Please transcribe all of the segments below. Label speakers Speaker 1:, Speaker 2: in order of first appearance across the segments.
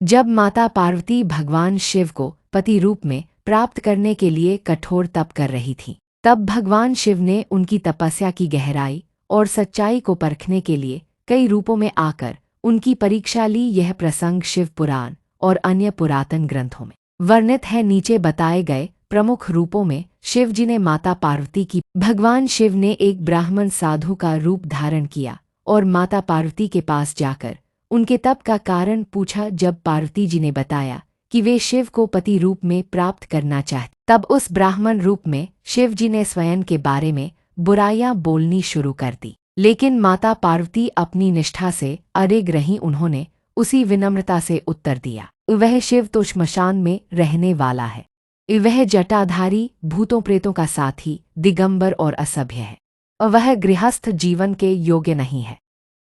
Speaker 1: जब माता पार्वती भगवान शिव को पति रूप में प्राप्त करने के लिए कठोर तप कर रही थीं, तब भगवान शिव ने उनकी तपस्या की गहराई और सच्चाई को परखने के लिए कई रूपों में आकर उनकी परीक्षा ली। यह प्रसंग शिव पुराण और अन्य पुरातन ग्रंथों में वर्णित है। नीचे बताए गए प्रमुख रूपों में शिव जी ने माता पार्वती की भगवान शिव ने एक ब्राह्मण साधु का रूप धारण किया और माता पार्वती के पास जाकर उनके तप का कारण पूछा। जब पार्वती जी ने बताया कि वे शिव को पति रूप में प्राप्त करना चाहते, तब उस ब्राह्मण रूप में शिव जी ने स्वयं के बारे में बुराइयां बोलनी शुरू कर दी। लेकिन माता पार्वती अपनी निष्ठा से अडिग रहीं। उन्होंने उसी विनम्रता से उत्तर दिया, वह शिव तो श्मशान में रहने वाला है, वह जटाधारी भूतों प्रेतों का साथी, दिगंबर और असभ्य है, और वह गृहस्थ जीवन के योग्य नहीं है।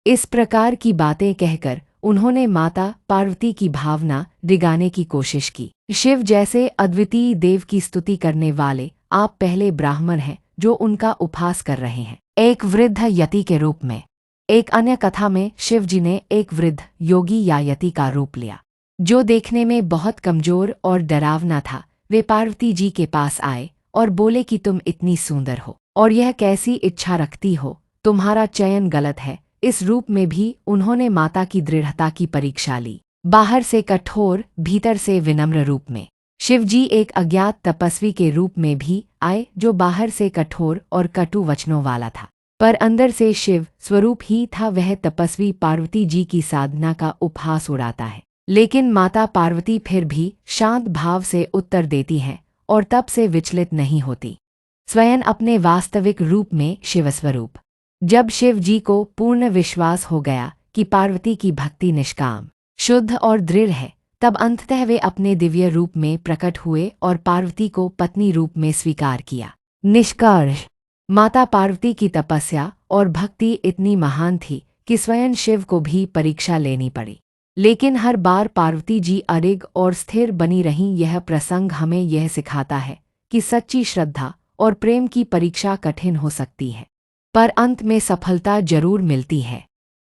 Speaker 1: इस प्रकार की बातें कहकर उन्होंने माता पार्वती की भावना डिगाने की कोशिश की। शिव जैसे अद्वितीय देव की स्तुति करने वाले आप पहले ब्राह्मण हैं जो उनका उपहास कर रहे हैं, एक वृद्ध यति के रूप में। एक अन्य कथा में शिव जी ने एक वृद्ध योगी या यति का रूप लिया जो देखने में बहुत कमजोर और डरावना था। वे पार्वती जी के पास आए और बोले कि तुम इतनी सुंदर हो और यह कैसी इच्छा रखती हो, तुम्हारा चयन गलत है। इस रूप में भी उन्होंने माता की दृढ़ता की परीक्षा ली। बाहर से कठोर, भीतर से विनम्र रूप में शिवजी एक अज्ञात तपस्वी के रूप में भी आए जो बाहर से कठोर और कटु वचनों वाला था, पर अंदर से शिव स्वरूप ही था। वह तपस्वी पार्वती जी की साधना का उपहास उड़ाता है, लेकिन माता पार्वती फिर भी शांत भाव से उत्तर देती हैं और तब से विचलित नहीं होती, स्वयं अपने वास्तविक रूप में शिवस्वरूप। जब शिव जी को पूर्ण विश्वास हो गया कि पार्वती की भक्ति निष्काम, शुद्ध और दृढ़ है, तब अंततः वे अपने दिव्य रूप में प्रकट हुए और पार्वती को पत्नी रूप में स्वीकार किया। निष्कर्ष, माता पार्वती की तपस्या और भक्ति इतनी महान थी कि स्वयं शिव को भी परीक्षा लेनी पड़ी, लेकिन हर बार पार्वती जी अडिग और स्थिर बनी रहीं। यह प्रसंग हमें यह सिखाता है कि सच्ची श्रद्धा और प्रेम की परीक्षा कठिन हो सकती है, पर अंत में सफलता जरूर मिलती है।